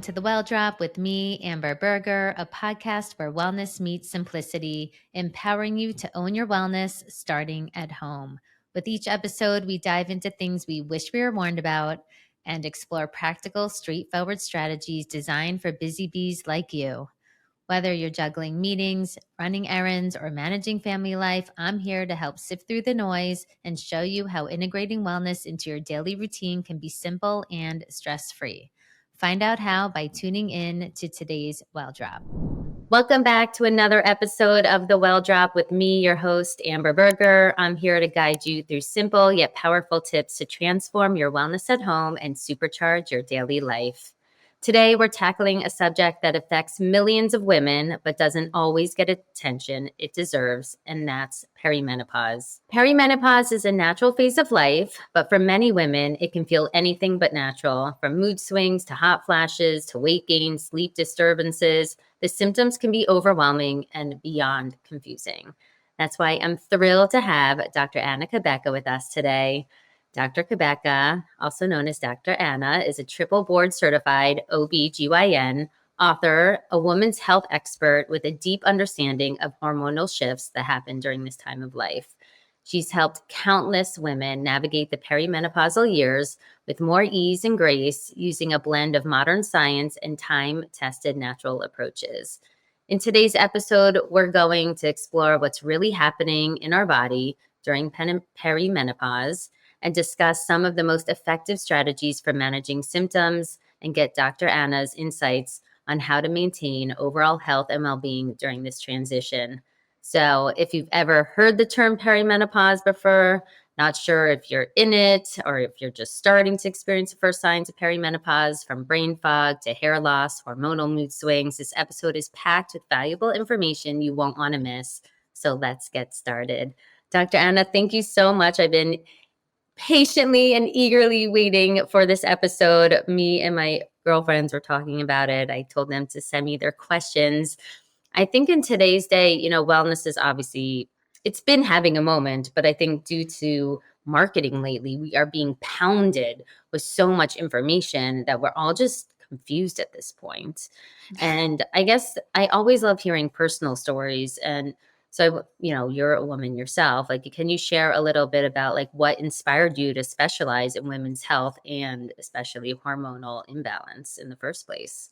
Welcome to The Well Drop with me, Amber Berger, a podcast where wellness meets simplicity, empowering you to own your wellness starting at home. With each episode, we dive into things we wish we were warned about and explore practical, straightforward strategies designed for busy bees like you. Whether you're juggling meetings, running errands, or managing family life, I'm here to help sift through the noise and show you how integrating wellness into your daily routine can be simple and stress-free. Find out how by tuning in to today's Well Drop. Welcome back to another episode of The Well Drop with me, your host, Amber Berger. I'm here to guide you through simple yet powerful tips to transform your wellness at home and supercharge your daily life. Today, we're tackling a subject that affects millions of women, but doesn't always get attention it deserves, and that's perimenopause. Perimenopause is a natural phase of life, but for many women, it can feel anything but natural. From mood swings to hot flashes to weight gain, sleep disturbances, the symptoms can be overwhelming and beyond confusing. That's why I'm thrilled to have Dr. Anna Cabeca with us today. Dr. Cabeca, also known as Dr. Anna, is a triple board certified OB/GYN, author, a woman's health expert with a deep understanding of hormonal shifts that happen during this time of life. She's helped countless women navigate the perimenopausal years with more ease and grace using a blend of modern science and time-tested natural approaches. In today's episode, we're going to explore what's really happening in our body during perimenopause and discuss some of the most effective strategies for managing symptoms and get Dr. Anna's insights on how to maintain overall health and well-being during this transition. So if you've ever heard the term perimenopause before, not sure if you're in it or if you're just starting to experience the first signs of perimenopause, from brain fog to hair loss, hormonal mood swings, this episode is packed with valuable information you won't want to miss. So let's get started. Dr. Anna, thank you so much. I've been patiently and eagerly waiting for this episode. Me and my girlfriends were talking about it. I told them to send me their questions. I think in today's day, wellness is obviously, it's been having a moment, but I think due to marketing lately, we are being pounded with so much information that we're all just confused at this point. And I guess I always love hearing personal stories. And so, you're a woman yourself. Like, can you share a little bit about what inspired you to specialize in women's health and especially hormonal imbalance in the first place?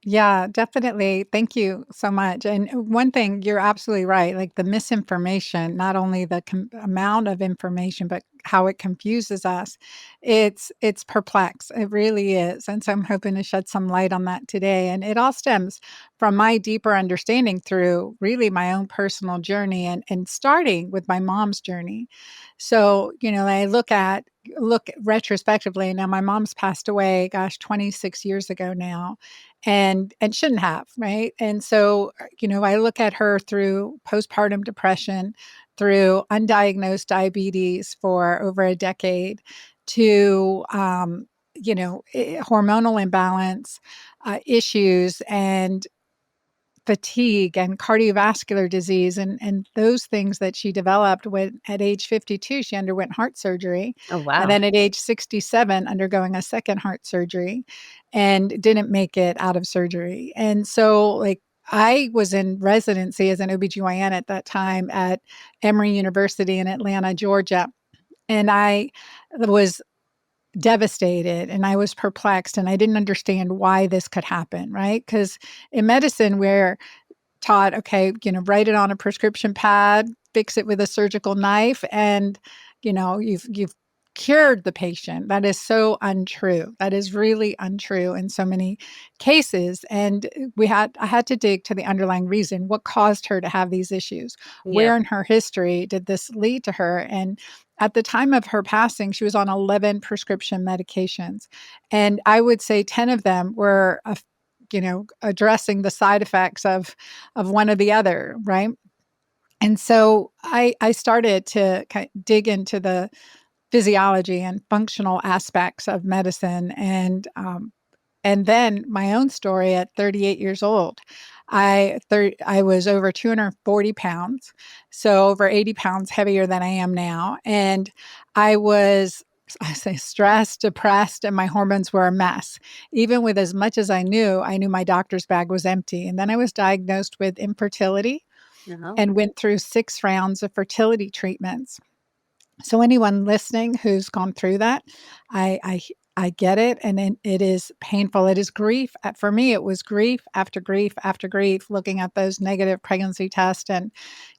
Yeah, definitely. Thank you so much. And one thing, you're absolutely right. Like the misinformation, not only the amount of information, but how it confuses us. It's perplex. It really is. And so I'm hoping to shed some light on that today. And it all stems from my deeper understanding through really my own personal journey and starting with my mom's journey. So, I look retrospectively. Now my mom's passed away, gosh, 26 years ago now, and shouldn't have, right? And so, I look at her through postpartum depression, through undiagnosed diabetes for over a decade, to hormonal imbalance issues, and fatigue and cardiovascular disease, and those things that she developed when at age 52 she underwent heart surgery, Oh, and wow. then at age 67 undergoing a second heart surgery, and didn't make it out of surgery. And so, I was in residency as an OBGYN at that time at Emory University in Atlanta, Georgia, and I was devastated and I was perplexed and I didn't understand why this could happen, right? Because in medicine, we're taught, okay, write it on a prescription pad, fix it with a surgical knife, and you've cured the patient. That is so untrue. That is really untrue in so many cases. And I had to dig to the underlying reason. What caused her to have these issues? Yeah. Where in her history did this lead to her? And at the time of her passing, she was on 11 prescription medications. And I would say 10 of them were addressing the side effects of one or the other, right? And so I started to dig into the physiology and functional aspects of medicine, and then my own story at 38 years old. I was over 240 pounds, so over 80 pounds heavier than I am now, and I was I say stressed, depressed, and my hormones were a mess. Even with as much as I knew my doctor's bag was empty. And then I was diagnosed with infertility No. and went through 6 rounds of fertility treatments. So anyone listening who's gone through that, I I get it, and it is painful. It is grief. For me, it was grief after grief after grief, looking at those negative pregnancy tests, and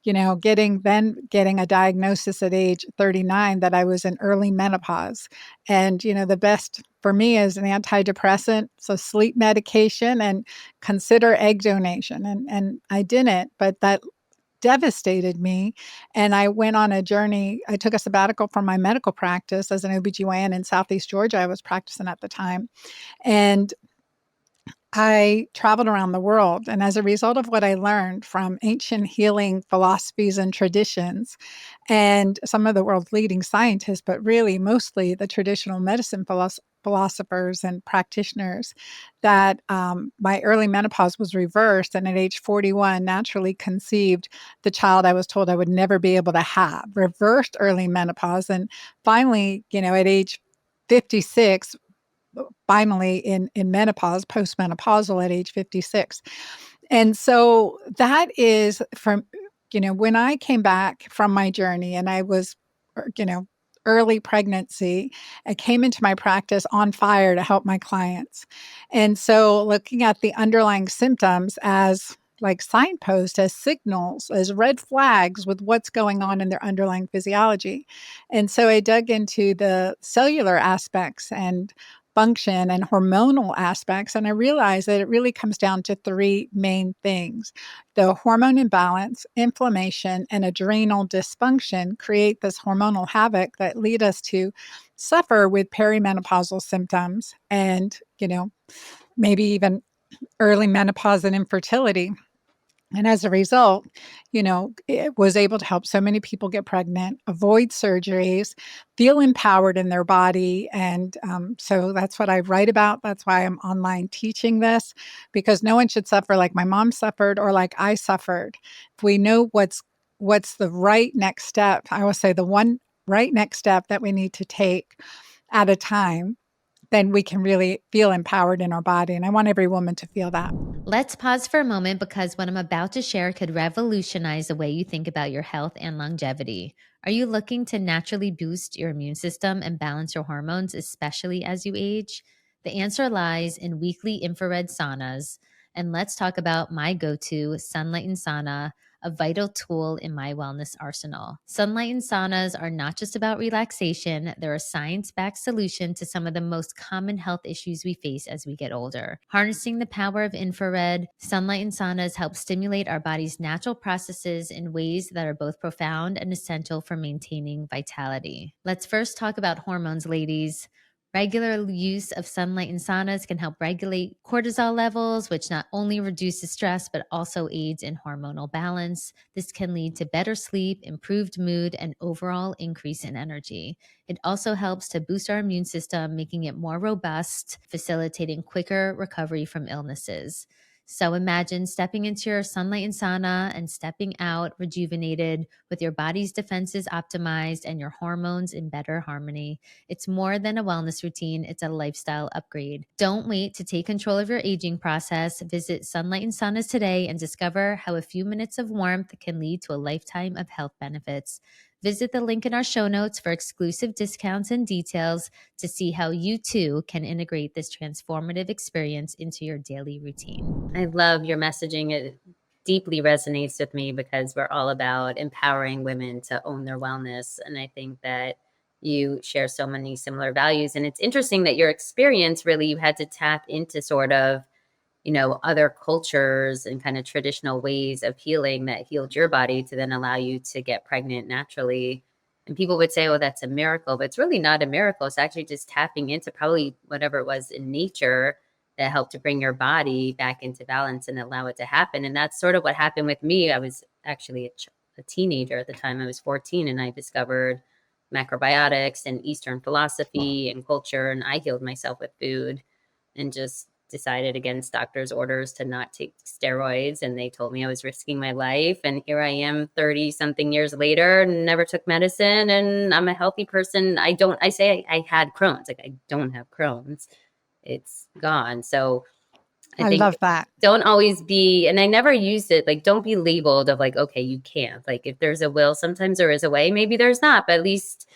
getting a diagnosis at age 39 that I was in early menopause. And the best for me is an antidepressant, so sleep medication, and consider egg donation. And I didn't, but that devastated me. And I went on a journey. I took a sabbatical from my medical practice as an OBGYN in Southeast Georgia. I was practicing at the time. And I traveled around the world. And as a result of what I learned from ancient healing philosophies and traditions, and some of the world's leading scientists, but really mostly the traditional medicine philosophers and practitioners, that my early menopause was reversed. And at age 41, naturally conceived the child I was told I would never be able to have, reversed early menopause. And finally, at age 56, finally in menopause, postmenopausal at age 56. And so that is from, when I came back from my journey and I was, you know, early pregnancy, I came into my practice on fire to help my clients. And so looking at the underlying symptoms as like signposts, as signals, as red flags with what's going on in their underlying physiology. And so I dug into the cellular aspects and function and hormonal aspects. And I realized that it really comes down to 3 main things. The hormone imbalance, inflammation, and adrenal dysfunction create this hormonal havoc that lead us to suffer with perimenopausal symptoms and, maybe even early menopause and infertility. And as a result, it was able to help so many people get pregnant, avoid surgeries, feel empowered in their body. And so that's what I write about. That's why I'm online teaching this, because no one should suffer like my mom suffered or like I suffered. If we know what's the right next step, I will say the one right next step that we need to take at a time, then we can really feel empowered in our body. And I want every woman to feel that. Let's pause for a moment because what I'm about to share could revolutionize the way you think about your health and longevity. Are you looking to naturally boost your immune system and balance your hormones, especially as you age? The answer lies in weekly infrared saunas. And let's talk about my go to sunlight and sauna, a vital tool in my wellness arsenal. Sunlight and saunas are not just about relaxation, they're a science backed solution to some of the most common health issues we face as we get older. Harnessing the power of infrared, sunlight and saunas help stimulate our body's natural processes in ways that are both profound and essential for maintaining vitality. Let's first talk about hormones, ladies. Regular use of sunlight and saunas can help regulate cortisol levels, which not only reduces stress but also aids in hormonal balance. This can lead to better sleep, improved mood, and overall increase in energy. It also helps to boost our immune system, making it more robust, facilitating quicker recovery from illnesses. So imagine stepping into your sunlight and sauna and stepping out rejuvenated with your body's defenses optimized and your hormones in better harmony. It's more than a wellness routine, it's a lifestyle upgrade. Don't wait to take control of your aging process. Visit Sunlight and Saunas today and discover how a few minutes of warmth can lead to a lifetime of health benefits. Visit the link in our show notes for exclusive discounts and details to see how you too can integrate this transformative experience into your daily routine. I love your messaging. It deeply resonates with me because we're all about empowering women to own their wellness. And I think that you share so many similar values. And it's interesting that your experience really, you had to tap into sort of, other cultures and kind of traditional ways of healing that healed your body to then allow you to get pregnant naturally. And people would say, oh, that's a miracle, but it's really not a miracle. It's actually just tapping into probably whatever it was in nature that helped to bring your body back into balance and allow it to happen. And that's sort of what happened with me. I was actually a teenager at the time. I was 14 and I discovered macrobiotics and Eastern philosophy and culture. And I healed myself with food and just decided against doctor's orders to not take steroids, and they told me I was risking my life. And here I am 30 something years later, never took medicine, and I'm a healthy person. I say I had Crohn's, like I don't have Crohn's. It's gone. So I I think love that. don't always be, and I never used it, like, don't be labeled of like, okay, you can't. Like, if there's a will, sometimes there is a way, maybe there's not, but at least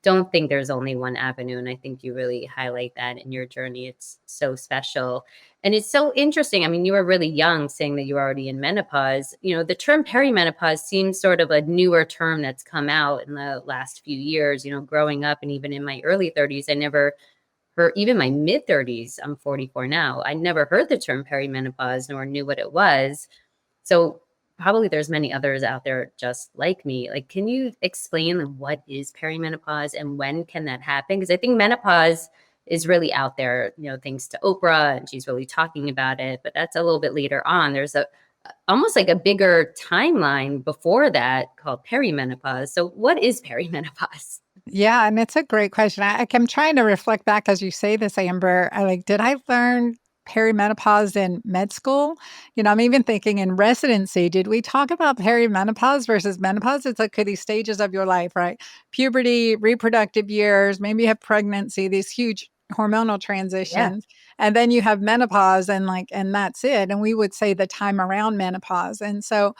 don't think there's only one avenue. And I think you really highlight that in your journey. It's so special. And it's so interesting. I mean, you were really young saying that you were already in menopause. You know, the term perimenopause seems sort of a newer term that's come out in the last few years. You know, growing up and even in my early 30s, I never heard, even my mid 30s, I'm 44 now, I never heard the term perimenopause nor knew what it was. So probably there's many others out there just like me. Like, can you explain what is perimenopause and when can that happen? Because I think menopause is really out there, you know, thanks to Oprah, and she's really talking about it, but that's a little bit later on. There's a almost like a bigger timeline before that called perimenopause. So what is perimenopause? Yeah, and it's a great question. I'm trying to reflect back as you say this, Amber. Did I learn perimenopause in med school? You know, I'm even thinking in residency, did we talk about perimenopause versus menopause? It's like these stages of your life, right? Puberty, reproductive years, maybe you have pregnancy, these huge hormonal Yeah. transitions. And then you have menopause and that's it. And we would say the time around menopause. And so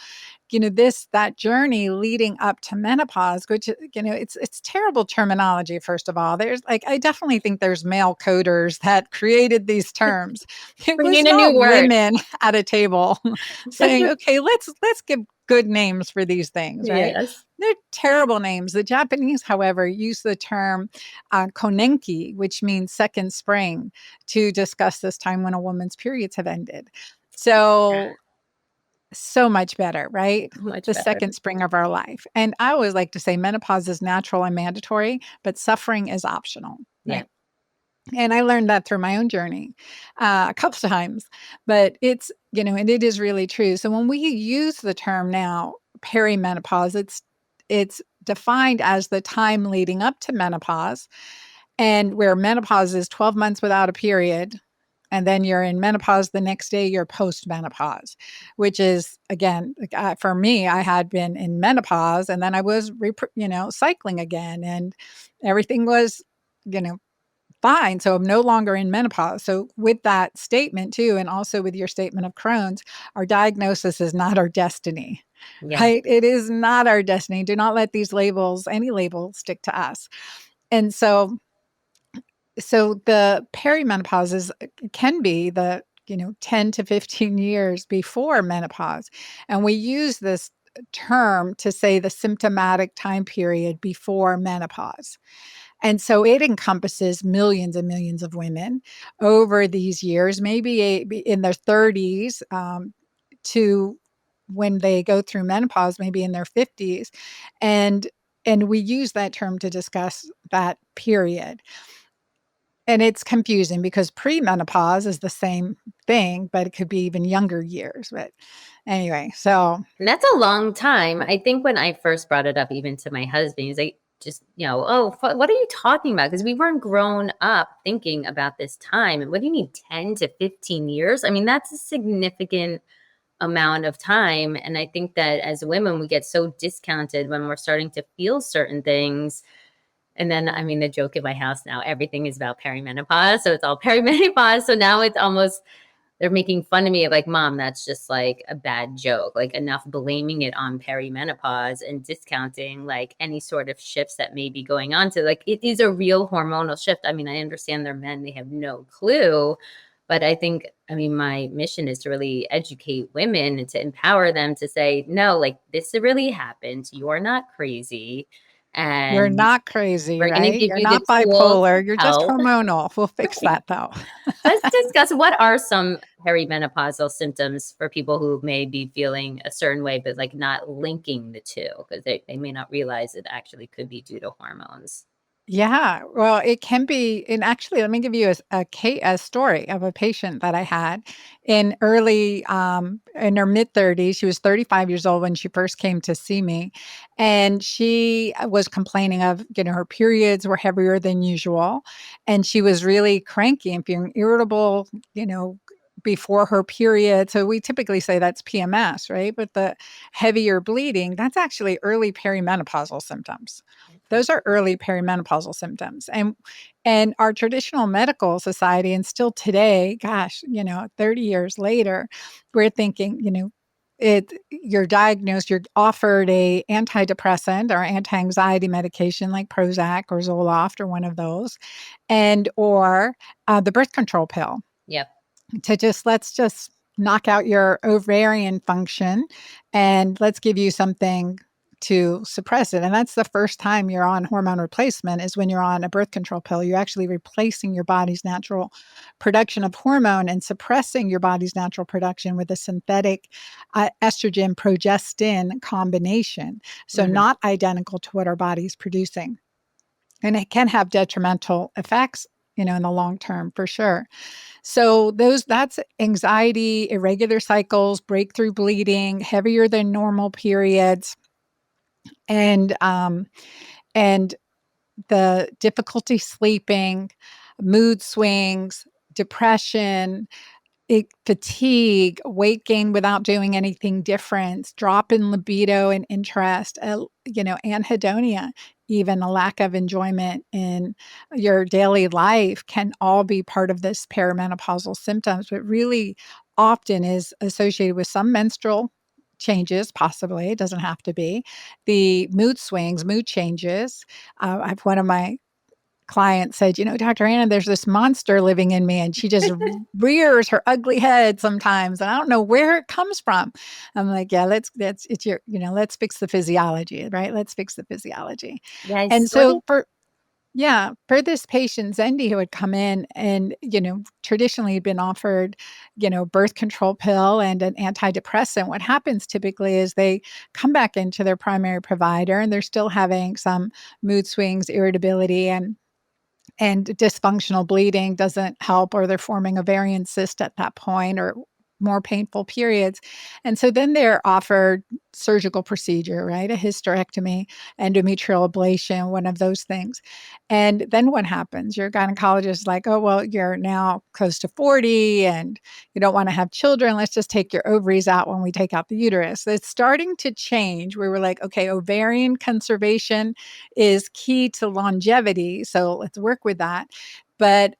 that journey leading up to menopause, which, it's terrible terminology. First of all, I definitely think there's male coders that created these terms. It was Bringing a not new word. women at a table saying, okay, let's give good names for these things, right? Yes. They're terrible names. The Japanese, however, use the term konenki, which means second spring, to discuss this time when a woman's periods have ended. So much better, right? Much The better. second spring of our life. And I always like to say menopause is natural and mandatory, but suffering is optional, Yeah. right? And I learned that through my own journey a couple times, but and it is really true. So when we use the term now, perimenopause, it's defined as the time leading up to menopause, and where menopause is 12 months without a period, and then you're in menopause the next day, you're postmenopause, which is, again, for me, I had been in menopause and then I was cycling again, and everything was you know fine. So I'm no longer in menopause. So with that statement too, and also with your statement of Crohn's, our diagnosis is not our destiny. Yeah. Right? It is not our destiny. Do not let these labels, any label, stick to us. And so the perimenopause can be the 10 to 15 years before menopause, and we use this term to say the symptomatic time period before menopause. And so it encompasses millions and millions of women over these years, maybe in their 30s, to when they go through menopause, maybe in their 50s, and we use that term to discuss that period. And it's confusing because premenopause is the same thing, but it could be even younger years. But anyway, so And that's a long time. I think when I first brought it up, even to my husband, he's like, just, oh, what are you talking about? Because we weren't grown up thinking about this time. And what do you need, 10 to 15 years? I mean, that's a significant amount of time. And I think that as women, we get so discounted when we're starting to feel certain things. And then, I mean, the joke in my house now, everything is about perimenopause. So it's all perimenopause. So now it's almost, they're making fun of me like, Mom, that's just like a bad joke. Like, enough blaming it on perimenopause and discounting like any sort of shifts that may be going on. To like, it is a real hormonal shift. I mean, I understand they're men, they have no clue. But I think, I mean, my mission is to really educate women and to empower them to say, no, like, this really happens. You're not crazy. you're And not crazy, we're going to right? give You're you the not tools to bipolar. You're just help. hormonal. We'll fix Right. that though. Let's discuss what are some perimenopausal symptoms for people who may be feeling a certain way, but like not linking the two, because they may not realize it actually could be due to hormones. Yeah, well, it can be, and actually, let me give you a story of a patient that I had in her mid-30s. She was 35 years old when she first came to see me, and she was complaining of, her periods were heavier than usual, and she was really cranky and feeling irritable, before her period. So we typically say that's PMS, right? But the heavier bleeding, that's actually early perimenopausal symptoms. Those are early perimenopausal symptoms. And our traditional medical society, and still today, gosh, 30 years later, we're thinking, you're diagnosed, you're offered a antidepressant or anti-anxiety medication like Prozac or Zoloft or one of those, and or the birth control pill Yep. let's just knock out your ovarian function and let's give you something to suppress it. And that's the first time you're on hormone replacement, is when you're on a birth control pill. You're actually replacing your body's natural production of hormone and suppressing your body's natural production with a synthetic estrogen progestin combination. So Mhm. not identical to what our body's producing. And it can have detrimental effects, in the long term for sure. So that's anxiety, irregular cycles, breakthrough bleeding, heavier than normal periods, and and the difficulty sleeping, mood swings, depression, fatigue, weight gain without doing anything different, drop in libido and interest, anhedonia, even a lack of enjoyment in your daily life can all be part of this perimenopausal symptoms, but really often is associated with some menstrual changes, possibly. It doesn't have to be. The mood swings, mood changes. I've one of my client said, Dr. Anna, there's this monster living in me and she just rears her ugly head sometimes. And I don't know where it comes from. I'm like, yeah, let's fix the physiology, right? Let's fix the physiology. Yeah, I And sort of. so for this patient, Zendi, who had come in and, traditionally had been offered, birth control pill and an antidepressant, what happens typically is they come back into their primary provider and they're still having some mood swings, irritability, and dysfunctional bleeding doesn't help, or they're forming ovarian cyst at that point, or more painful periods. And so then they're offered surgical procedure, right? A hysterectomy, endometrial ablation, one of those things. And then what happens? Your gynecologist is like, oh, well, you're now close to 40 and you don't want to have children. Let's just take your ovaries out when we take out the uterus. It's starting to change. We were like, okay, ovarian conservation is key to longevity. So let's work with that. But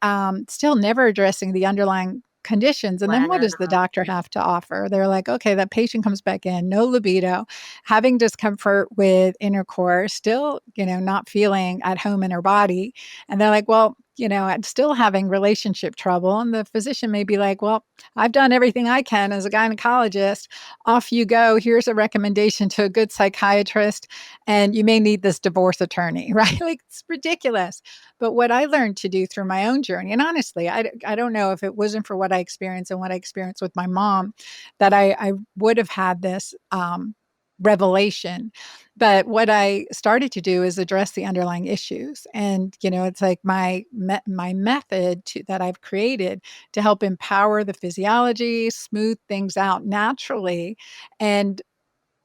still never addressing the underlying conditions. And then what does the Wow. doctor have to offer? They're like, okay, that patient comes back in, no libido, having discomfort with intercourse, still, not feeling at home in her body. And they're like, well, I'm still having relationship trouble. And the physician may be like, well, I've done everything I can as a gynecologist. Off you go. Here's a recommendation to a good psychiatrist, and you may need this divorce attorney, right? Like, it's ridiculous. But what I learned to do through my own journey, and honestly, I don't know if it wasn't for what I experienced and what I experienced with my mom, that I would have had this revelation. But what I started to do is address the underlying issues. And, it's like my method that I've created to help empower the physiology, smooth things out naturally. And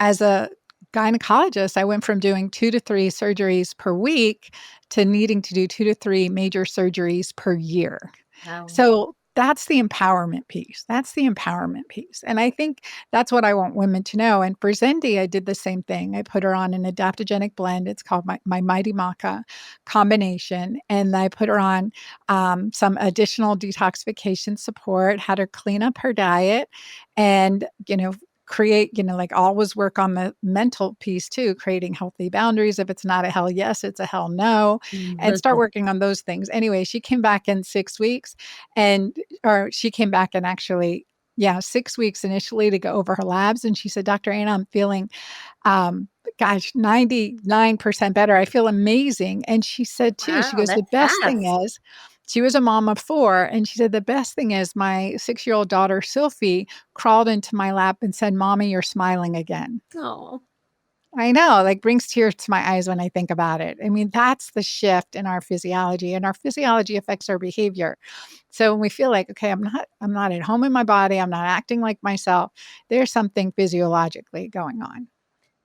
as a gynecologist, I went from doing 2 to 3 surgeries per week to needing to do 2 to 3 major surgeries per year. Wow. So that's the empowerment piece. That's the empowerment piece. And I think that's what I want women to know. And for Zendi, I did the same thing. I put her on an adaptogenic blend. It's called my Mighty Maca combination. And I put her on some additional detoxification support, had her clean up her diet, and, create, like always work on the mental piece too, creating healthy boundaries. If it's not a hell yes, it's a hell no, and start working on those things. Anyway, she came back in 6 weeks or she came back in actually, yeah, 6 weeks initially to go over her labs. And she said, Dr. Anna, I'm feeling, um, gosh, 99% better. I feel amazing. And she said too, she Wow, goes, the that's best thing fast. is, she was a mom of 4, and she said, the best thing is my 6-year-old daughter, Sylphie, crawled into my lap and said, Mommy, you're smiling again. Oh. I know, like, brings tears to my eyes when I think about it. I mean, that's the shift in our physiology, and our physiology affects our behavior. So when we feel like, "Okay, I'm not at home in my body, I'm not acting like myself," there's something physiologically going on.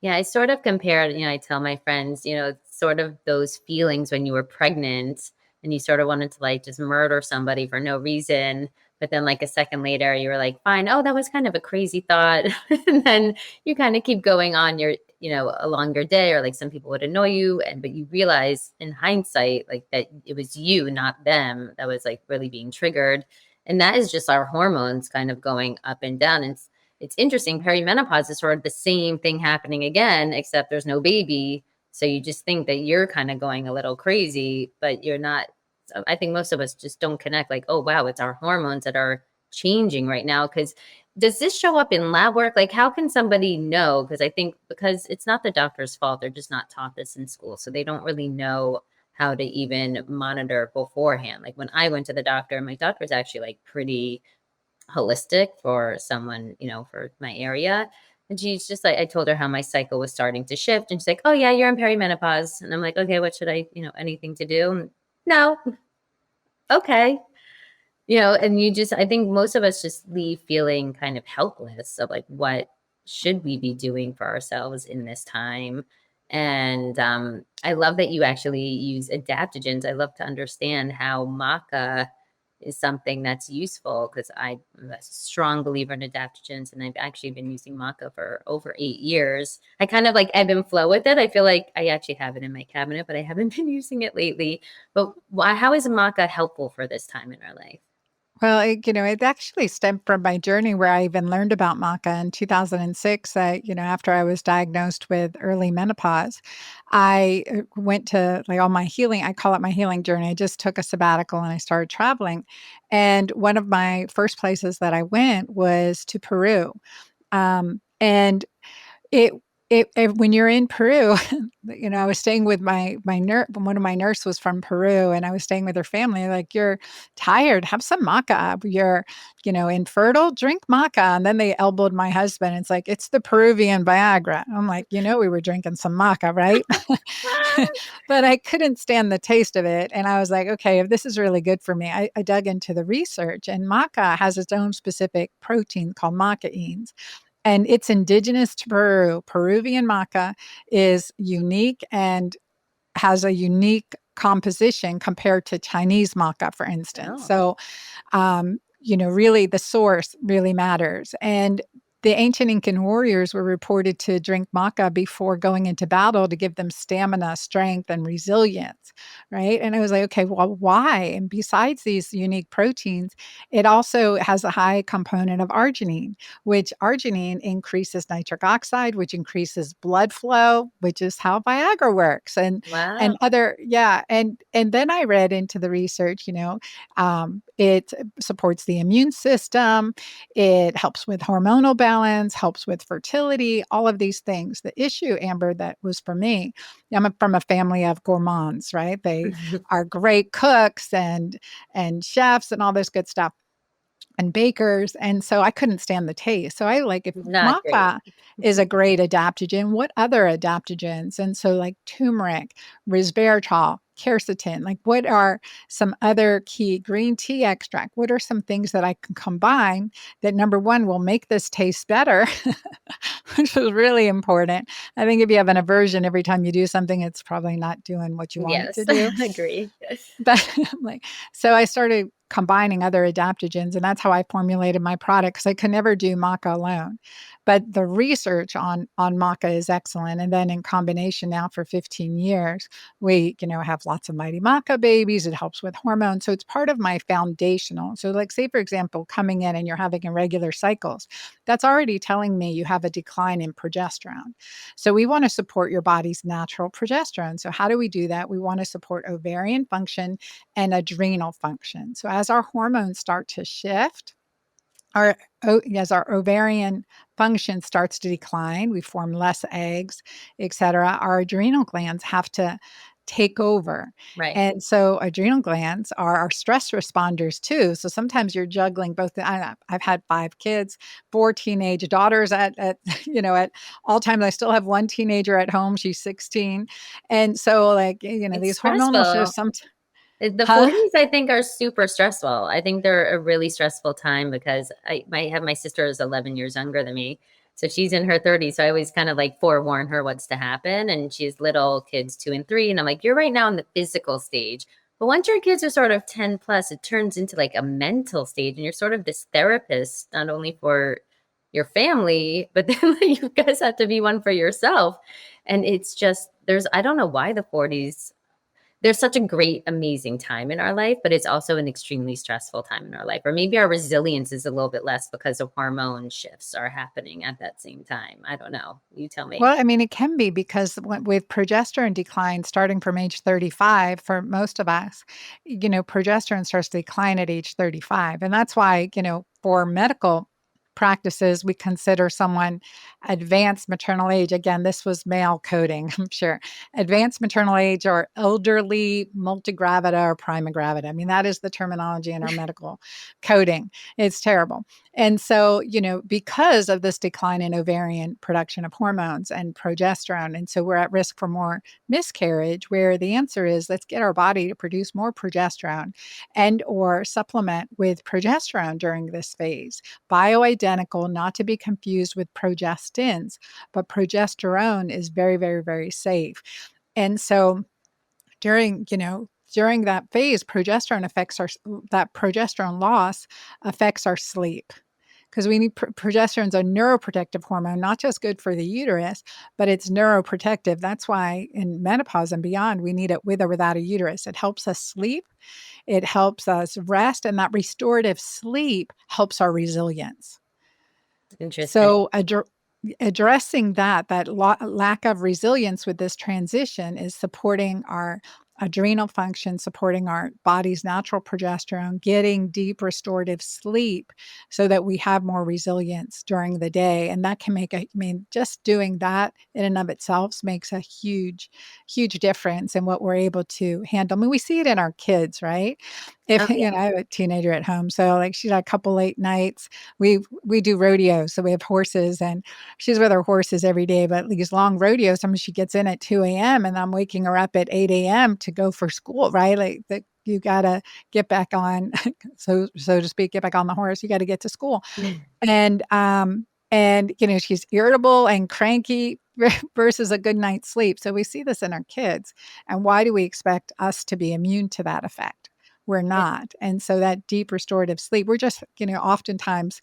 Yeah, I sort of compared, I tell my friends, sort of those feelings when you were pregnant and you sort of wanted to like just murder somebody for no reason. But then like a second later, you were like, fine, oh, that was kind of a crazy thought. And then you kind of keep going on along your day, or like some people would annoy you. But you realize in hindsight, like that it was you, not them, that was like really being triggered. And that is just our hormones kind of going up and down. And it's interesting. Perimenopause is sort of the same thing happening again, except there's no baby. So you just think that you're kind of going a little crazy, but you're not. So I think most of us just don't connect like, oh, wow, it's our hormones that are changing right now. Because does this show up in lab work? Like, how can somebody know? Because I think because it's not the doctor's fault. They're just not taught this in school. So they don't really know how to even monitor beforehand. Like when I went to the doctor, my doctor's actually like pretty holistic for someone, for my area. And she's just like, I told her how my cycle was starting to shift. And she's like, oh, yeah, you're in perimenopause. And I'm like, okay, what should I, anything to do? No. Okay. And I think most of us just leave feeling kind of helpless of like, what should we be doing for ourselves in this time? And I love that you actually use adaptogens. I love to understand how maca is something that's useful because I'm a strong believer in adaptogens, and I've actually been using maca for over 8 years. I kind of like ebb and flow with it. I feel like I actually have it in my cabinet, but I haven't been using it lately. But how is maca helpful for this time in our life? Well, it actually stemmed from my journey where I even learned about maca in 2006. After I was diagnosed with early menopause, I went to like all my healing. I call it my healing journey. I just took a sabbatical and I started traveling. And one of my first places that I went was to Peru. And it when you're in Peru, I was staying with my nurse. One of my nurse was from Peru, and I was staying with her family, like, "You're tired, have some maca. You're, infertile, drink maca." And then they elbowed my husband. It's like, "It's the Peruvian Viagra." I'm like, we were drinking some maca, right?" But I couldn't stand the taste of it, and I was like, "Okay, if this is really good for me." I dug into the research, and maca has its own specific protein called macaines. And it's indigenous to Peru. Peruvian maca is unique and has a unique composition compared to Chinese maca, for instance. Oh, So really the source really matters. And the ancient Incan warriors were reported to drink maca before going into battle to give them stamina, strength, and resilience, right? And I was like, okay, well, why? And besides these unique proteins, it also has a high component of arginine, which arginine increases nitric oxide, which increases blood flow, which is how Viagra works. And wow. other, yeah. And then I read into the research, it supports the immune system. It helps with hormonal balance, helps with fertility, all of these things. The issue, Amber, that was for me, from a family of gourmands, right? They are great cooks and chefs and all this good stuff and bakers, and so I couldn't stand the taste. So I like, if Not great. maca is a great adaptogen, what other adaptogens? And so like turmeric, resveratrol, quercetin, like what are some other key green tea extract? What are some things that I can combine that number one will make this taste better, which was really important. I think if you have an aversion every time you do something, it's probably not doing what you want it to Yes, do. agree. But like, so I started combining other adaptogens, and that's how I formulated my product because I could never do maca alone. But the research on maca is excellent. And then in combination now for 15 years, we, have lots of mighty maca babies. It helps with hormones. So it's part of my foundational. So like say, for example, coming in and you're having irregular cycles, that's already telling me you have a decline in progesterone. So we want to support your body's natural progesterone. So how do we do that? We want to support ovarian function and adrenal function. So as our hormones start to shift, our as our ovarian function starts to decline, we form less eggs, etc. Our adrenal glands have to take over. Right. And so adrenal glands are our stress responders too. So sometimes you're juggling both. I've had 5 kids, 4 teenage daughters at at all times. I still have one teenager at home. She's 16. And so like, It's these hormonal stressful. shifts, The huh? 40s, I think, are super stressful. I think they're a really stressful time because my sister is 11 years younger than me. So she's in her 30s. So I always kind of like forewarn her what's to happen. And she has little kids 2 and 3. And I'm like, you're right now in the physical stage. But once your kids are sort of 10 plus, it turns into like a mental stage. And you're sort of this therapist, not only for your family, but then you guys have to be one for yourself. And it's just, I don't know why the 40s, there's such a great, amazing time in our life, but it's also an extremely stressful time in our life. Or maybe our resilience is a little bit less because of hormone shifts are happening at that same time. I don't know. You tell me. Well, I mean, it can be because with progesterone decline starting from age 35 for most of us, progesterone starts to decline at age 35. And that's why, for medical practices, we consider someone advanced maternal age. Again, this was male coding, I'm sure. Advanced maternal age or elderly multigravida or primigravida. I mean, that is the terminology in our medical coding. It's terrible. And so, because of this decline in ovarian production of hormones and progesterone, and so we're at risk for more miscarriage, where the answer is let's get our body to produce more progesterone and or supplement with progesterone during this phase. Bioidentical, not to be confused with progestins, but progesterone is very, very, very safe. And so during that phase, that progesterone loss affects our sleep because we need progesterone is a neuroprotective hormone, not just good for the uterus, but it's neuroprotective. That's why in menopause and beyond, we need it with or without a uterus. It helps us sleep, it helps us rest, and that restorative sleep helps our resilience. Interesting. So addressing that lack of resilience with this transition is supporting our adrenal function, supporting our body's natural progesterone, getting deep restorative sleep so that we have more resilience during the day. And that can just doing that in and of itself makes a huge, huge difference in what we're able to handle. I mean, we see it in our kids, right? Oh, If, yeah. I have a teenager at home. So like she's had a couple late nights. We do rodeo. So we have horses and she's with her horses every day, but these long rodeos, sometimes she gets in at 2 a.m. and I'm waking her up at 8 a.m. to go for school, right? Like that you gotta get back on, so to speak, get back on the horse. You got to get to school. And she's irritable and cranky versus a good night's sleep. So we see this in our kids. And why do we expect us to be immune to that effect? We're Yeah. not. And so that deep restorative sleep, we're just, oftentimes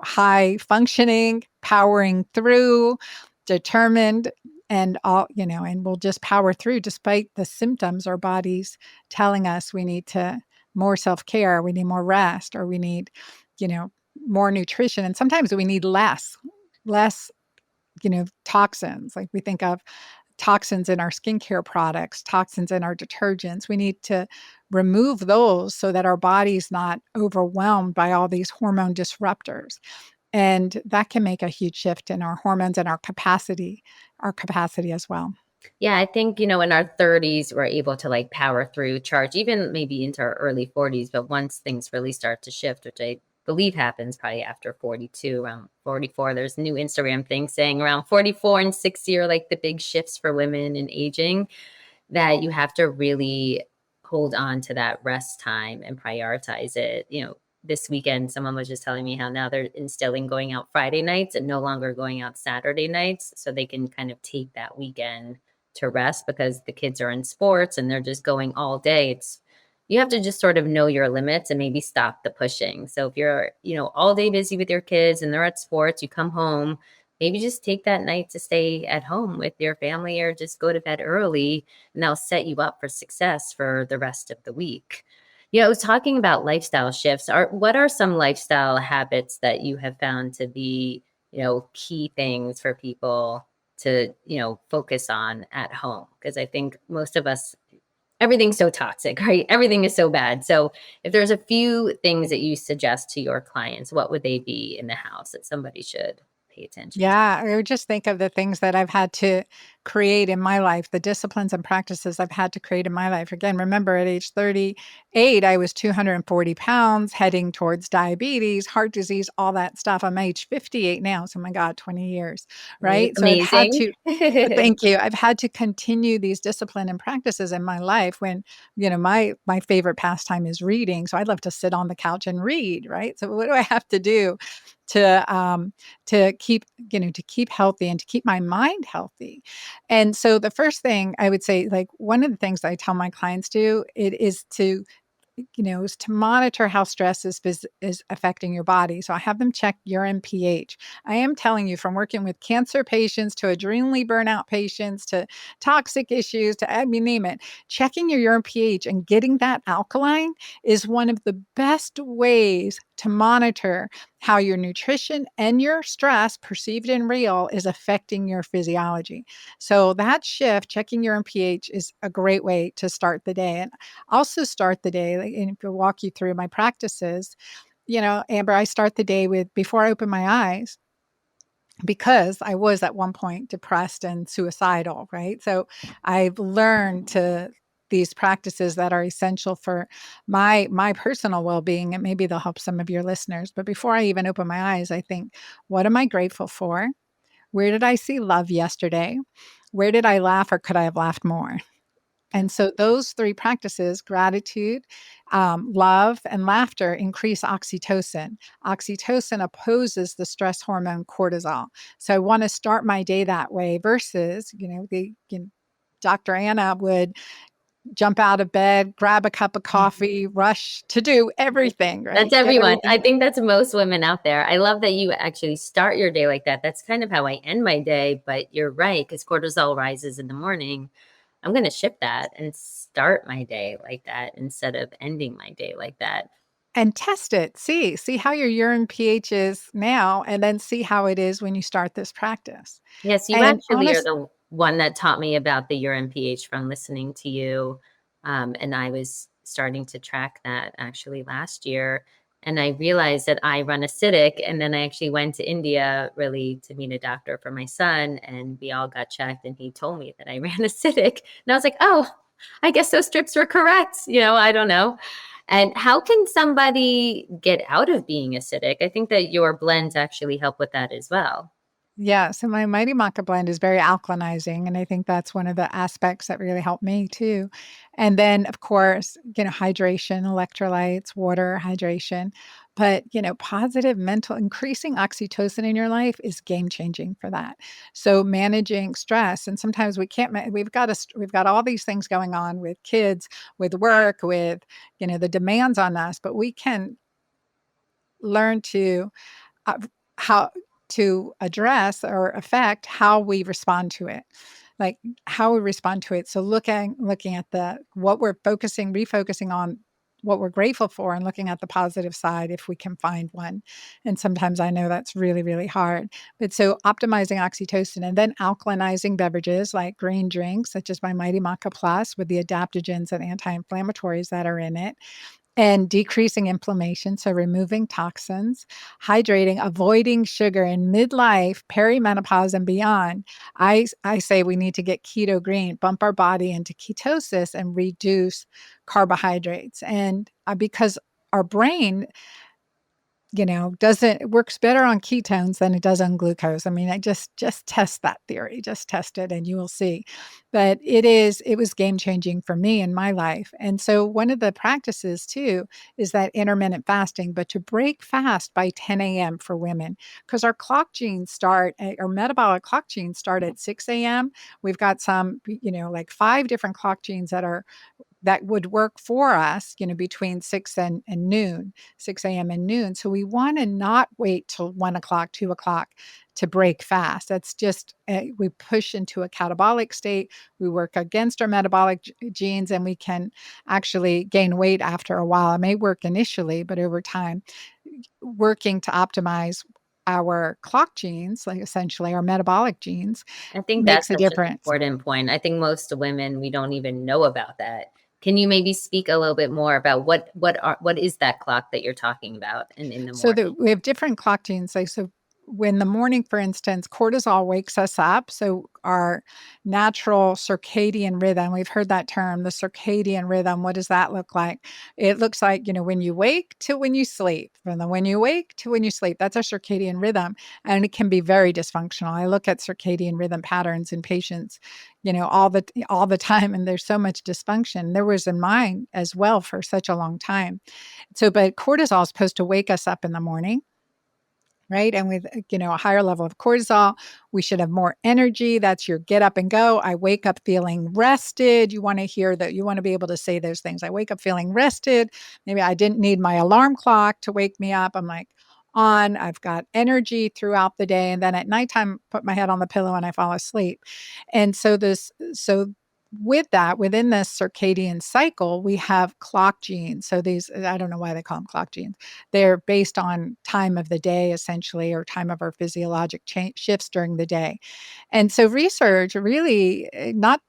high functioning, powering through, determined, and and we'll just power through despite the symptoms our body's telling us we need to more self-care, we need more rest, or we need, more nutrition. And sometimes we need less, toxins. Like we think of toxins in our skincare products, toxins in our detergents. We need to remove those so that our body's not overwhelmed by all these hormone disruptors. And that can make a huge shift in our hormones and our capacity as well. Yeah, I think, in our 30s, we're able to like power through, charge, even maybe into our early 40s. But once things really start to shift, which I believe happens probably after 42, around 44, there's a new Instagram thing saying around 44 and 60 are like the big shifts for women in aging, that you have to really hold on to that rest time and prioritize it. This weekend, someone was just telling me how now they're instilling going out Friday nights and no longer going out Saturday nights so they can kind of take that weekend to rest because the kids are in sports and they're just going all day. You have to just sort of know your limits and maybe stop the pushing. So if you're, all day busy with your kids and they're at sports, you come home, maybe just take that night to stay at home with your family or just go to bed early, and that'll set you up for success for the rest of the week. I was talking about lifestyle shifts. What are some lifestyle habits that you have found to be, key things for people to, focus on at home? Because I think most of us, everything's so toxic, right? Everything is so bad. So if there's a few things that you suggest to your clients, what would they be in the house that somebody should pay attention to? Yeah, I would just think of the things that I've had to create in my life, the disciplines and practices I've had to create in my life. Again, remember at age 38, I was 240 pounds, heading towards diabetes, heart disease, all that stuff. I'm age 58 now. So, my God, 20 years, You look right? So I've had amazing. to, thank you. I've had to continue these discipline and practices in my life when, my favorite pastime is reading. So I'd love to sit on the couch and read, right? So what do I have to do to keep, to keep healthy and to keep my mind healthy? And so the first thing I would say, like one of the things I tell my clients do, it is to is to monitor how stress is affecting your body. So I have them check urine pH. I am telling you, from working with cancer patients to adrenally burnout patients to toxic issues to, I mean, name it, checking your urine pH and getting that alkaline is one of the best ways to monitor how your nutrition and your stress, perceived and real, is affecting your physiology. So that shift, checking urine pH, is a great way to start the day. And also start the day, like, and to walk you through my practices, Amber, I start the day with, before I open my eyes, because I was at one point depressed and suicidal, right? So I've learned to these practices that are essential for my personal well-being, and maybe they'll help some of your listeners. But before I even open my eyes, I think, what am I grateful for? Where did I see love yesterday? Where did I laugh, or could I have laughed more? And so those three practices, gratitude, love, and laughter, increase oxytocin. Oxytocin opposes the stress hormone cortisol. So I want to start my day that way versus, Dr. Anna would jump out of bed, grab a cup of coffee, rush to do everything, That's right? Get everyone. I everything. think that's most women out there. I love that you actually start your day like that. That's kind of how I end my day, but you're right, because cortisol rises in the morning. I'm going to shift that and start my day like that instead of ending my day like that. And test it. See how your urine pH is now, and then see how it is when you start this practice. Yes, you And actually are honest, the one that taught me about the urine pH from listening to you. And I was starting to track that actually last year. And I realized that I run acidic. And then I actually went to India really to meet a doctor for my son. And we all got checked. And he told me that I ran acidic. And I was like, oh, I guess those strips were correct. I don't know. And how can somebody get out of being acidic? I think that your blends actually help with that as well. yeah, so my Mighty Maca blend is very alkalinizing, and I think that's one of the aspects that really helped me too. And then, of course, hydration, electrolytes, water, hydration. But, positive mental, increasing oxytocin in your life is game changing for that. So managing stress, and sometimes we can't, we've got all these things going on with kids, with work, with, the demands on us, but we can learn to uh, how to address or affect how we respond to it, like how we respond to it. So looking at the what we're refocusing on what we're grateful for, and looking at the positive side if we can find one. And sometimes I know that's really, really hard. But so optimizing oxytocin, and then alkalinizing beverages like green drinks, such as my Mighty Maca Plus with the adaptogens and anti-inflammatories that are in it, and decreasing inflammation, so removing toxins, hydrating, avoiding sugar in midlife, perimenopause, and beyond. I say we need to get Keto-Green, bump our body into ketosis and reduce carbohydrates. And because our brain doesn't, it works better on ketones than it does on glucose. I mean, I just test that theory, just test it and you will see. But it was game changing for me in my life. And so one of the practices too is that intermittent fasting, but to break fast by 10 a.m. for women, because our metabolic clock genes start at 6 a.m. We've got some, like 5 different clock genes that would work for us, between 6 and noon, 6 a.m. and noon. So we want to not wait till 1 o'clock, 2 o'clock to break fast. That's just, we push into a catabolic state. We work against our metabolic genes, and we can actually gain weight after a while. It may work initially, but over time, working to optimize our clock genes, like essentially our metabolic genes, I think that's makes a such an difference. important point. I think most women, we don't even know about that. Can you maybe speak a little bit more about what is that clock that you're talking about in the So morning? that we have different clock genes. Like, so when the morning, for instance, cortisol wakes us up. So our natural circadian rhythm, we've heard that term, the circadian rhythm. What does that look like? It looks like, when you wake to when you sleep, from the when you wake to when you sleep. That's our circadian rhythm. And it can be very dysfunctional. I look at circadian rhythm patterns in patients, all the time, and there's so much dysfunction. There was in mine as well for such a long time. So, but cortisol is supposed to wake us up in the morning, right? And with, a higher level of cortisol, we should have more energy. That's your get up and go. I wake up feeling rested. You want to hear that. You want to be able to say those things. I wake up feeling rested. Maybe I didn't need my alarm clock to wake me up. I'm like on, I've got energy throughout the day. And then at nighttime, put my head on the pillow and I fall asleep. And so with that, within this circadian cycle, we have clock genes. So these, I don't know why they call them clock genes. They're based on time of the day, essentially, or time of our physiologic shifts during the day. And so research really not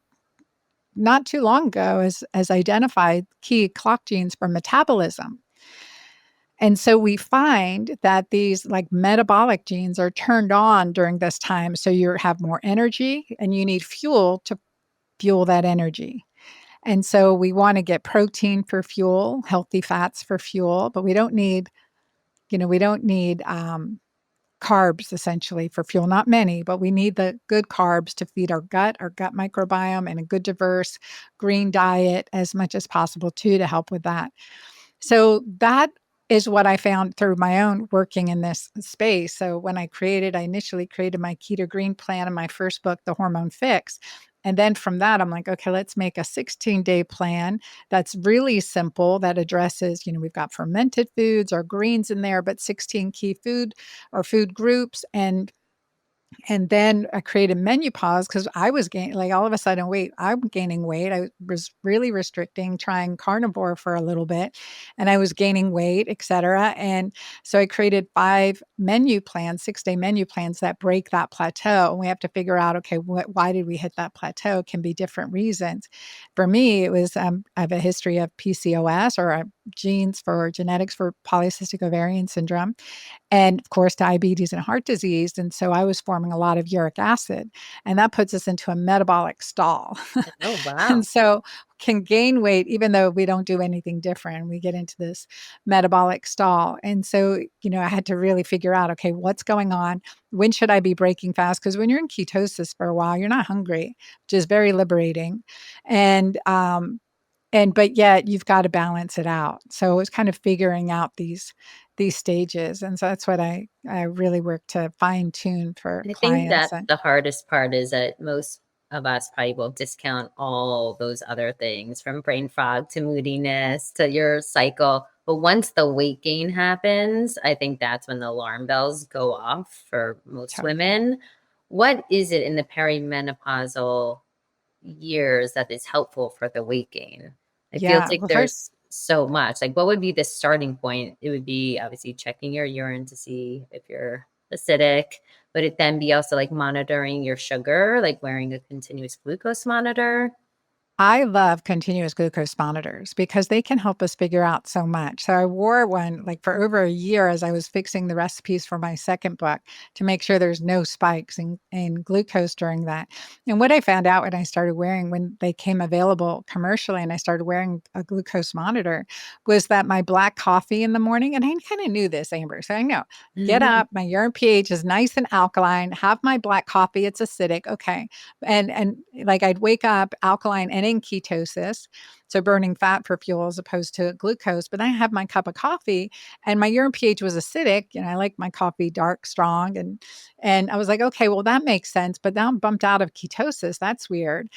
too long ago has identified key clock genes for metabolism. And so we find that these like metabolic genes are turned on during this time. So you have more energy and you need fuel to fuel that energy. And so we want to get protein for fuel, healthy fats for fuel, but we don't need carbs essentially for fuel, not many, but we need the good carbs to feed our gut microbiome, and a good diverse green diet as much as possible too to help with that. So that is what I found through my own working in this space. So when I initially created my Keto-Green plan in my first book, The Hormone Fix. And then from that, I'm like, okay, let's make a 16-day plan that's really simple, that addresses, we've got fermented foods or greens in there, but 16 key food groups. And then I created MenuPause because I was gaining, like all of a sudden, I'm gaining weight. I was really restricting, trying carnivore for a little bit, and I was gaining weight, et cetera. And so I created 6-day menu plans that break that plateau. And we have to figure out, okay, why did we hit that plateau? It can be different reasons. For me, it was, I have a history of PCOS, or genetics for polycystic ovarian syndrome, and of course, diabetes and heart disease. And so I was forming a lot of uric acid, and that puts us into a metabolic stall. Oh, wow. And so can gain weight even though we don't do anything different. We get into this metabolic stall. And so, I had to really figure out, okay, what's going on? When should I be breaking fast? Because when you're in ketosis for a while, you're not hungry, which is very liberating. But yet you've got to balance it out. So it's kind of figuring out these stages. And so that's what I really work to fine tune for I think clients. that the hardest part is that most of us probably will discount all those other things, from brain fog to moodiness to your cycle. But once the weight gain happens, I think that's when the alarm bells go off for most Totally. women. What is it in the perimenopausal years that is helpful for the weight gain? It feels Yeah. like Well, first, there's so much. Like, what would be the starting point? It would be obviously checking your urine to see if you're acidic, but it then be also like monitoring your sugar, like wearing a continuous glucose monitor. I love continuous glucose monitors because they can help us figure out so much. So I wore one like for over a year as I was fixing the recipes for my second book to make sure there's no spikes in glucose during that. And what I found out when they came available commercially and I started wearing a glucose monitor, was that my black coffee in the morning, and I kind of knew this, Amber, so I know, get up, my urine pH is nice and alkaline, have my black coffee, it's acidic, okay. And like I'd wake up alkaline and in ketosis, so burning fat for fuel as opposed to glucose. But then I have my cup of coffee and my urine pH was acidic. I like my coffee dark, strong. And I was like, okay, well, that makes sense. But now I'm bumped out of ketosis. That's weird.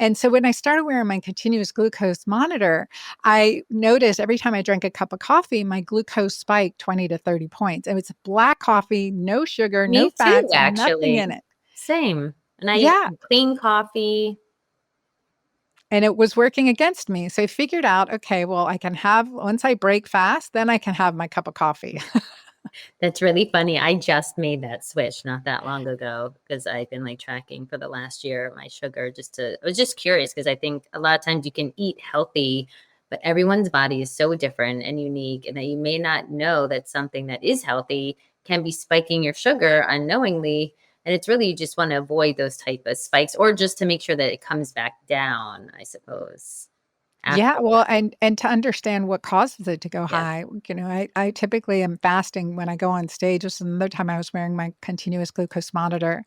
And so when I started wearing my continuous glucose monitor, I noticed every time I drank a cup of coffee, my glucose spiked 20 to 30 points. And it's black coffee, no sugar, no Me too, fats, nothing actually. in it. Same. And I Yeah. clean coffee. And it was working against me. So I figured out, okay, well, once I break fast, then I can have my cup of coffee. That's really funny. I just made that switch not that long ago because I've been like tracking for the last year my sugar I was just curious because I think a lot of times you can eat healthy, but everyone's body is so different and unique, and that you may not know that something that is healthy can be spiking your sugar unknowingly. And it's really, you just want to avoid those type of spikes, or just to make sure that it comes back down, I suppose. Yeah, Afterward. well, and to understand what causes it to go Yep. high, I typically am fasting when I go on stage. This is another time I was wearing my continuous glucose monitor,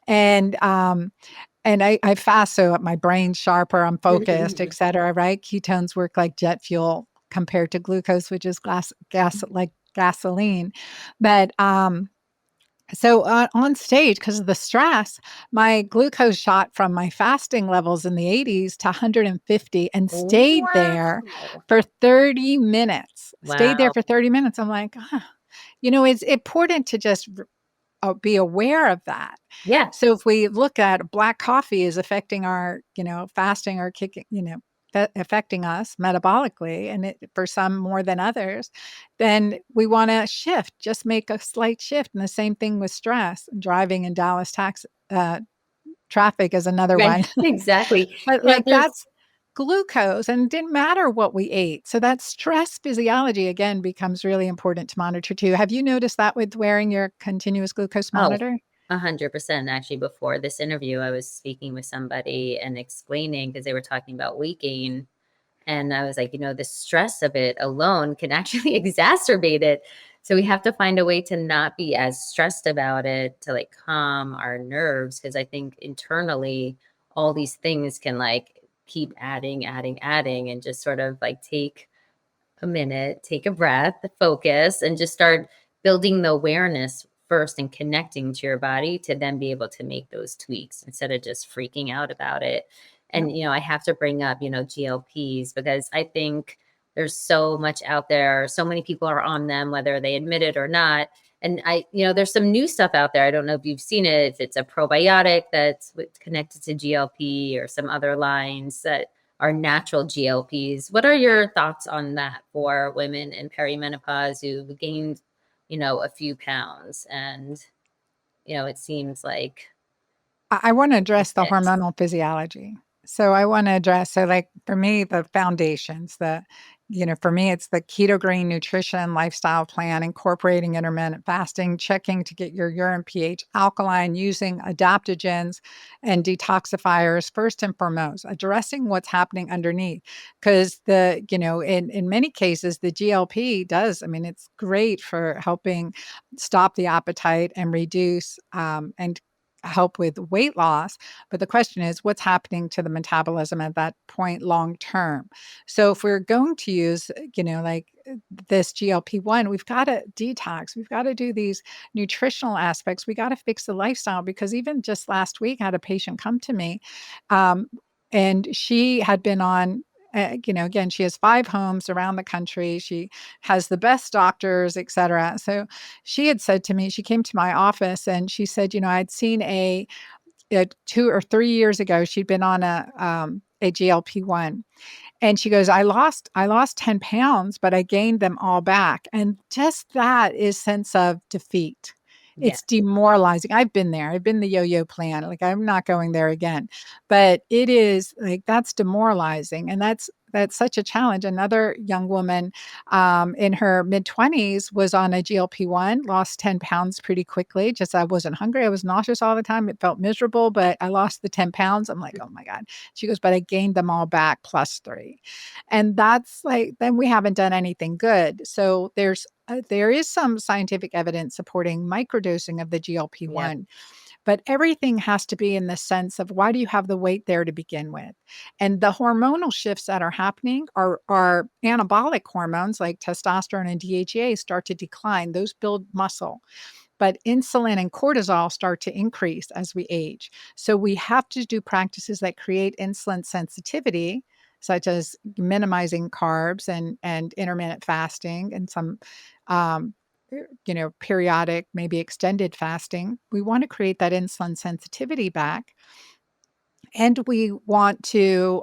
and, I fast so my brain's sharper, I'm focused, et cetera, right? Ketones work like jet fuel compared to glucose, which is like gasoline. But, so, on stage, because of the stress, my glucose shot from my fasting levels in the 80s to 150 and stayed there Wow. for 30 minutes. Stayed there Wow. for 30 minutes. I'm like, it's important to just be aware of that. Yeah. So if we look at black coffee is affecting our, fasting or kicking, affecting us metabolically, and for some more than others, then we want to shift, just make a slight shift. And the same thing with stress. Driving in Dallas traffic is another Right. one. Exactly. But You know, like there's that's glucose and it didn't matter what we ate. So that stress physiology again becomes really important to monitor too. Have you noticed that with wearing your continuous glucose Oh, monitor? 100%. Actually, before this interview, I was speaking with somebody and explaining, because they were talking about weight gain. And I was like, the stress of it alone can actually exacerbate it. So we have to find a way to not be as stressed about it, to like calm our nerves. Cause I think internally, all these things can like keep adding, adding, adding, and just sort of like take a minute, take a breath, focus, and just start building the awareness first and connecting to your body to then be able to make those tweaks instead of just freaking out about it. Yep. And, I have to bring up, GLPs, because I think there's so much out there. So many people are on them, whether they admit it or not. And there's some new stuff out there. I don't know if you've seen it, if it's a probiotic that's connected to GLP or some other lines that are natural GLPs. What are your thoughts on that for women in perimenopause who've gained, a few pounds? And, it seems like I wanna a address the fit. hormonal physiology. So I wanna address like, for me, the foundations, for me, it's the Keto-Green nutrition lifestyle plan, incorporating intermittent fasting, checking to get your urine pH alkaline, using adaptogens and detoxifiers first and foremost, addressing what's happening underneath. Because in many cases, the GLP does, I mean, it's great for helping stop the appetite and reduce, and help with weight loss. But the question is, what's happening to the metabolism at that point long term? So if we're going to use, this GLP-1, we've got to detox. We've got to do these nutritional aspects. We got to fix the lifestyle because even just last week, I had a patient come to me, um, and she had been on. Again, she has 5 homes around the country. She has the best doctors, et cetera. So she had said to me, she came to my office and she said, I'd seen a 2 or 3 years ago, she'd been on a GLP-1, and she goes, I lost 10 pounds, but I gained them all back. And just that is sense of defeat. Yeah. It's demoralizing. I've been there. I've been the yo-yo plan. Like I'm not going there again. But it is like that's demoralizing. And that's such a challenge. Another young woman in her mid-20s was on a GLP-1, lost 10 pounds pretty quickly. Just I wasn't hungry. I was nauseous all the time. It felt miserable, but I lost the 10 pounds. I'm like, oh my God. She goes, but I gained them all back +3. And that's like, then we haven't done anything good. So there is some scientific evidence supporting microdosing of the Yep. GLP-1, but everything has to be in the sense of why do you have the weight there to begin with? And the hormonal shifts that are happening are anabolic hormones like testosterone and DHEA start to decline. Those build muscle, but insulin and cortisol start to increase as we age. So we have to do practices that create insulin sensitivity, such as minimizing carbs and intermittent fasting and some periodic, maybe extended fasting. We want to create that insulin sensitivity back, and we want to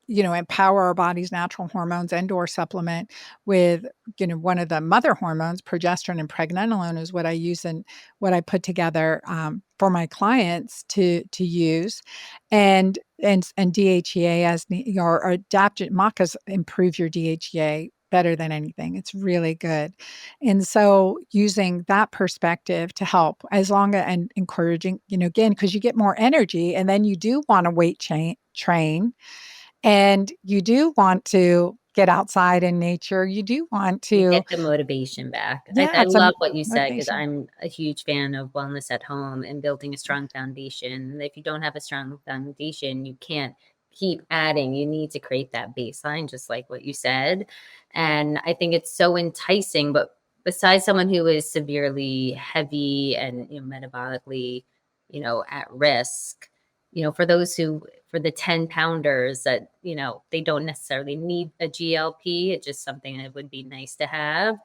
empower our body's natural hormones and or supplement with one of the mother hormones, progesterone and pregnenolone is what I use and what I put together for my clients to use, and DHEA as or adapted macas improve your DHEA better than anything. It's really good. And so using that perspective to help as long and encouraging, again, because you get more energy and then you do want to train and you do want to get outside in nature. You do want You to, get the motivation back. I, yeah, I it's a love what you said because motivation. I'm a huge fan of wellness at home and building a strong foundation. And if you don't have a strong foundation, you can't keep adding. You need to create that baseline, just like what you said. And I think it's so enticing. But besides someone who is severely heavy and metabolically, at risk, for those who, for the 10 pounders that, they don't necessarily need a GLP, it's just something that would be nice to have.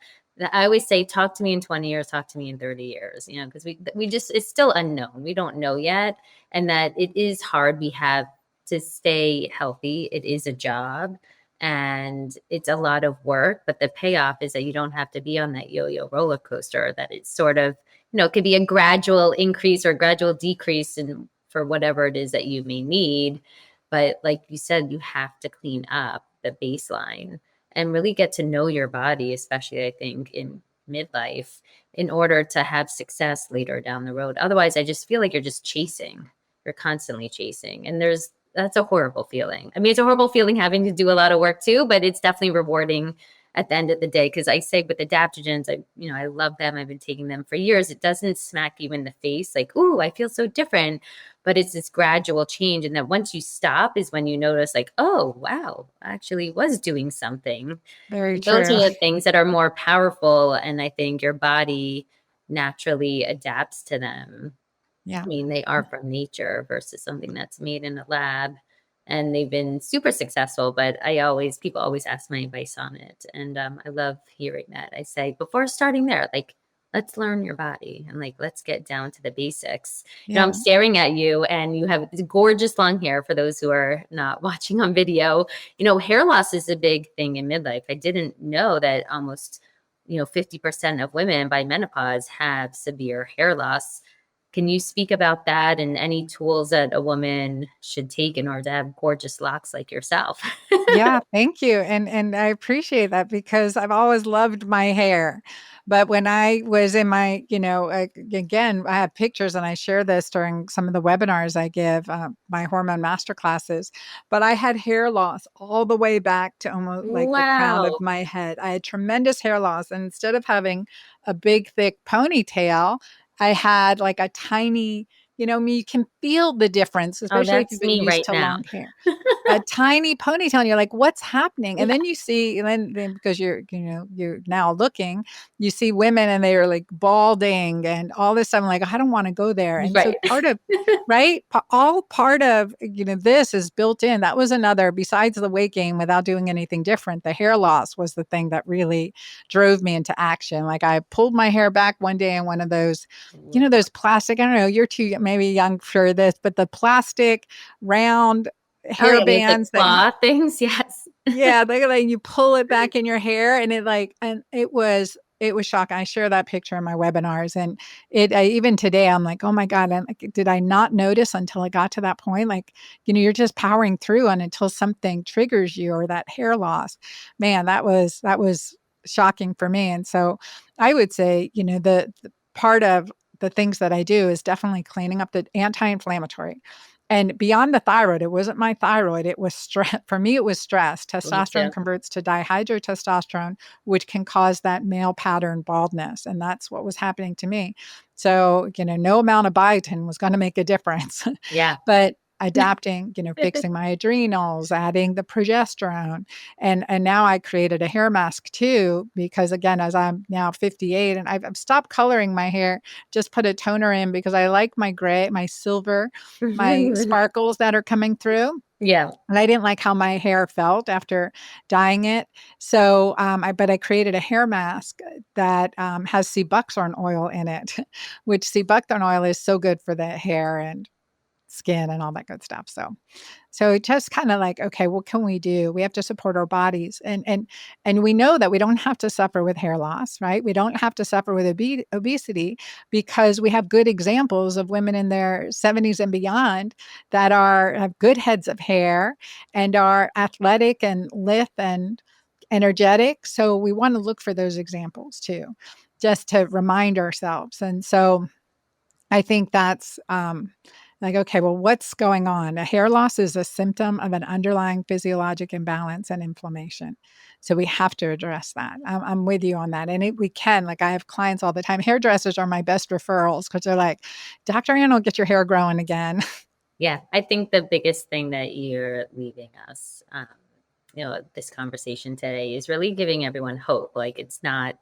I always say, talk to me in 20 years, talk to me in 30 years, because we just, it's still unknown. We don't know yet. And that it is hard. We have to stay healthy. It is a job and it's a lot of work, but the payoff is that you don't have to be on that yo-yo roller coaster, that it's sort of, it could be a gradual increase or gradual decrease in for whatever it is that you may need. But like you said, you have to clean up the baseline and really get to know your body, especially I think in midlife, in order to have success later down the road. Otherwise, I just feel like you're just chasing. You're constantly chasing. And that's a horrible feeling. I mean, it's a horrible feeling having to do a lot of work too, but it's definitely rewarding at the end of the day. Because I say with adaptogens, I love them. I've been taking them for years. It doesn't smack you in the face like, ooh, I feel so different. But it's this gradual change. And that once you stop is when you notice like, oh, wow, I actually was doing something. Very And those true. are the things that are more powerful. And I think your body naturally adapts to them. Yeah. I mean, they are from nature versus something that's made in a lab. And they've been super successful, but people always ask my advice on it. And I love hearing that. I say, before starting there, like, let's learn your body and like, let's get down to the basics. I'm Yeah. staring at you and you have gorgeous long hair for those who are not watching on video. Hair loss is a big thing in midlife. I didn't know that almost, 50% of women by menopause have severe hair loss. Can you speak about that and any tools that a woman should take in order to have gorgeous locks like yourself? Yeah, thank you, and I appreciate that because I've always loved my hair, but when I was in my, again, I have pictures and I share this during some of the webinars I give, my hormone master classes, but I had hair loss all the way back to almost like the crown of Wow. my head. I had tremendous hair loss, and instead of having a big, thick ponytail, I had like a tiny, you can feel the difference, Oh, especially if you've that's been me used right to now. long hair. A tiny ponytail, and you're like, "What's happening?" And Yeah, then you see and then because you're now looking, you see women and they are, like, balding and all this stuff. I'm like, "I don't wanna go there." And so right. part of right? All part of, this is built in. That was another besides the weight gain without doing anything different, the hair loss was the thing that really drove me into action. Like, I pulled my hair back one day in one of those, those plastic I don't know, you're too maybe young for this, but the plastic round Oh, hair yeah, with the bands that claw things, yes. yeah, they like you pull it back in your hair and it was shocking. I share that picture in my webinars and even today I'm like, "Oh my god, I'm like, did I not notice until it got to that point?" Like, you're just powering through and until something triggers you or that hair loss. Man, that was shocking for me. And so I would say, the part of the things that I do is definitely cleaning up the anti-inflammatory. And beyond the thyroid, it wasn't my thyroid, it was stress. For me, it was stress. Me Testosterone too. converts to dihydrotestosterone, which can cause that male pattern baldness, and that's what was happening to me. So, no amount of biotin was gonna make a difference. Yeah. But adapting, fixing my adrenals, adding the progesterone, and now I created a hair mask too because, again, as I'm now 58 and I've stopped coloring my hair, just put a toner in because I like my gray, my silver, my sparkles that are coming through, Yeah. and I didn't like how my hair felt after dyeing it. So, I created a hair mask that, has sea buckthorn oil in it, which sea buckthorn oil is so good for the hair and skin and all that good stuff. So it just kinda like, okay, what can we do? We have to support our bodies, and we know that we don't have to suffer with hair loss, right? We don't have to suffer with obesity because we have good examples of women in their 70s and beyond that have good heads of hair and are athletic and lithe energetic. So we want to look for those examples too, just to remind ourselves. And so I think that's like, okay, well, what's going on? A hair loss is a symptom of an underlying physiologic imbalance and inflammation. So we have to address that. I'm with you on that. And we can, like, I have clients all the time. Hairdressers are my best referrals because they're like, Dr. Ann will get your hair growing again. Yeah, I think the biggest thing that you're leaving us, this conversation today is really giving everyone hope. Like it's not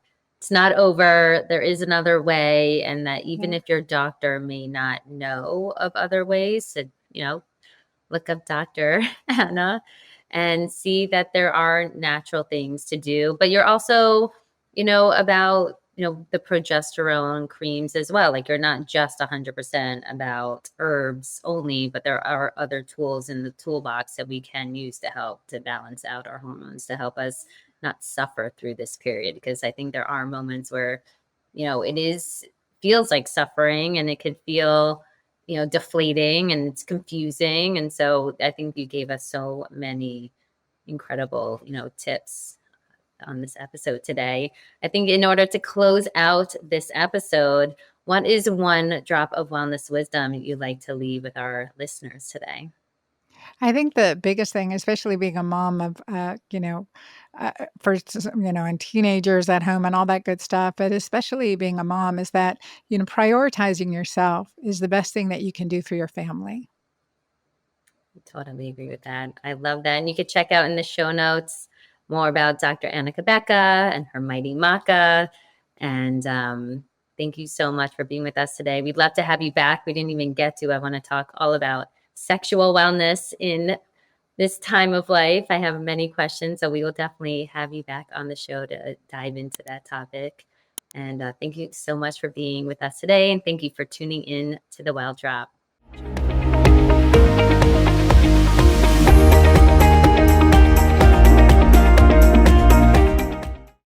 over. There is another way, and that even Yeah. if your doctor may not know of other ways, to look up Dr. Anna and see that there are natural things to do. But you're also, about, the progesterone creams as well. Like you're not just 100% about herbs only, but there are other tools in the toolbox that we can use to help to balance out our hormones, to help us not suffer through this period. Because I think there are moments where, feels like suffering, and it could feel deflating, and it's confusing. And so I think you gave us so many incredible, tips on this episode today. I think in order to close out this episode, what is one drop of wellness wisdom you'd like to leave with our listeners today? I think the biggest thing, especially being a mom of, first, and teenagers at home and all that good stuff, but especially being a mom, is that, prioritizing yourself is the best thing that you can do for your family. Totally agree with that. I love that. And you could check out in the show notes more about Dr. Anna Cabeca and her mighty maca. And thank you so much for being with us today. We'd love to have you back. We didn't even get to. I want to talk all about sexual wellness in this time of life. I have many questions, so we will definitely have you back on the show to dive into that topic. And thank you so much for being with us today. And thank you for tuning in to The Well Drop.